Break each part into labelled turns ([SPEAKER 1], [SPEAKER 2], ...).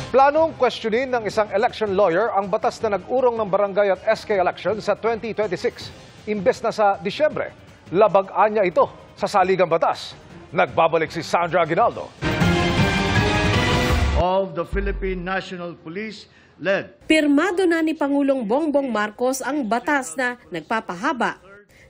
[SPEAKER 1] Planong questionin ng isang election lawyer ang batas na nag-urong ng barangay at SK election sa 2026. Imbes na sa Disyembre, labagaan niya ito sa saligang batas. Nagbabalik si Sandra Aguinaldo.
[SPEAKER 2] Of the Philippine National Police led.
[SPEAKER 3] Pirmado na ni Pangulong Bongbong Marcos ang batas na nagpapahaba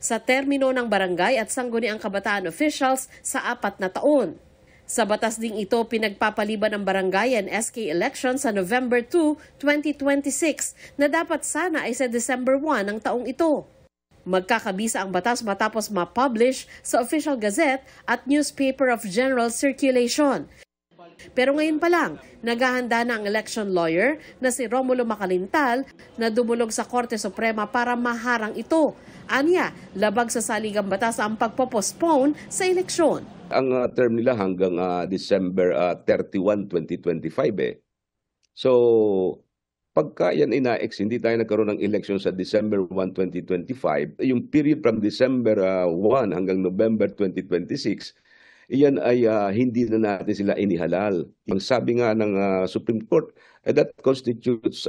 [SPEAKER 3] sa termino ng barangay at sangguniang kabataan officials sa 4 na taon. Sa batas ding ito, pinagpapaliban ng barangay and SK election sa November 2, 2026 na dapat sana ay sa December 1 ng taong ito. Magkakabisa ang batas matapos ma-publish sa Official Gazette at Newspaper of General Circulation. Pero ngayon pa lang, naghahanda na ang election lawyer na si Romulo Macalintal na dumulog sa Korte Suprema para maharang ito. Anya, labag sa saligang batas ang pagpopostpone sa eleksyon.
[SPEAKER 4] Ang term nila hanggang December 31, 2025 eh. So, pagka yan ina-ex, hindi tayo nagkaroon ng election sa December 1, 2025, yung period from December 1 hanggang November 2026, iyan ay hindi na natin sila inihalal. Ang sabi nga ng Supreme Court, that constitutes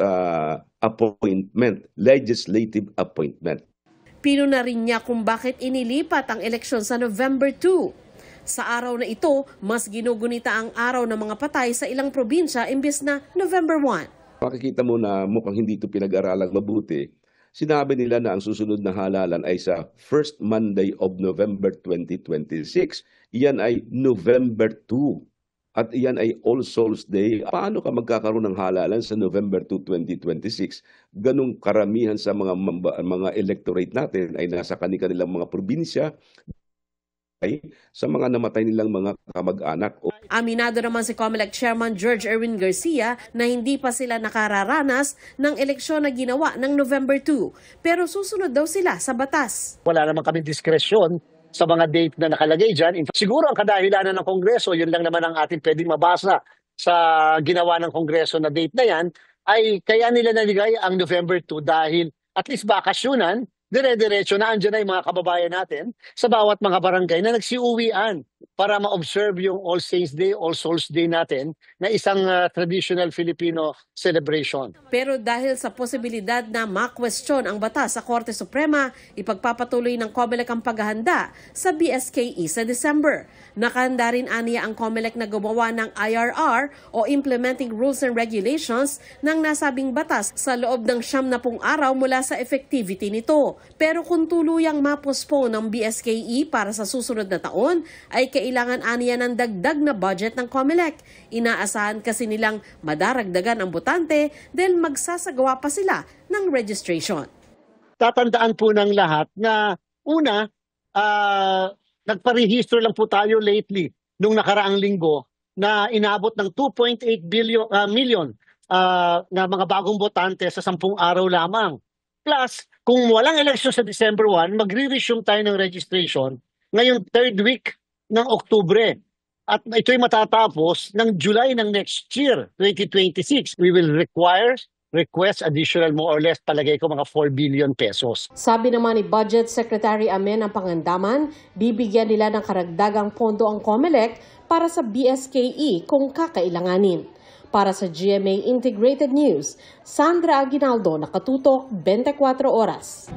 [SPEAKER 4] appointment, legislative appointment.
[SPEAKER 3] Pino na rin niya kung bakit inilipat ang eleksyon sa November 2. Sa araw na ito, mas ginugunita ang araw ng mga patay sa ilang probinsya imbes na November 1.
[SPEAKER 4] Makikita mo na mukhang hindi ito pinag-aralang mabuti. Sinabi nila na ang susunod na halalan ay sa first Monday of November 2026. Iyan ay November 2. At iyan ay All Souls Day. Paano ka magkakaroon ng halalan sa November 2, 2026? Ganong karamihan sa mga electorate natin ay nasa kanilang mga probinsya, sa mga namatay nilang mga kamag-anak.
[SPEAKER 3] Aminado naman si COMELEC Chairman George Erwin Garcia na hindi pa sila nakararanas ng eleksyon na ginawa ng November 2. Pero susunod daw sila sa batas.
[SPEAKER 5] Wala naman kaming diskresyon sa mga date na nakalagay dyan. Siguro ang kadahilanan ng Kongreso, yun lang naman ang ating pwedeng mabasa sa ginawa ng Kongreso na date na yan, ay kaya nila naligay ang November 2 dahil at least bakasyunan, dire-diretso na andyan na yung mga kababayan natin sa bawat mga barangay na nagsiuwian para ma-observe yung All Saints Day, All Souls Day natin na isang traditional Filipino celebration.
[SPEAKER 3] Pero dahil sa posibilidad na ma-question ang batas sa Korte Suprema, ipagpapatuloy ng COMELEC ang paghahanda sa BSKE sa December. Nakahanda rin aniya ang COMELEC na gumawa ng IRR o Implementing Rules and Regulations ng nasabing batas sa loob ng 90 araw mula sa effectivity nito. Pero kung tuluyang ma-postpone ng BSKE para sa susunod na taon, ay kailangan aniya ng dagdag na budget ng COMELEC. Inaasahan kasi nilang madaragdagan ang botante dahil magsasagawa pa sila ng registration.
[SPEAKER 5] Tatandaan po ng lahat na una, nagparehistro lang po tayo lately nung nakaraang linggo na inabot ng 2.8 million na mga bagong botante sa 10 araw lamang. Plus, kung walang election sa December 1, magre-resume tayo ng registration ngayong 3rd week ng Oktubre. At ito'y matatapos ng July ng next year, 2026. We will request additional more or less, palagay ko, mga 4 billion pesos.
[SPEAKER 3] Sabi naman ni Budget Secretary Amen ang Pangandaman, bibigyan nila ng karagdagang pondo ang COMELEC para sa BSKE kung kakailanganin. Para sa GMA Integrated News, Sandra Aguinaldo, nakatutok 24 oras.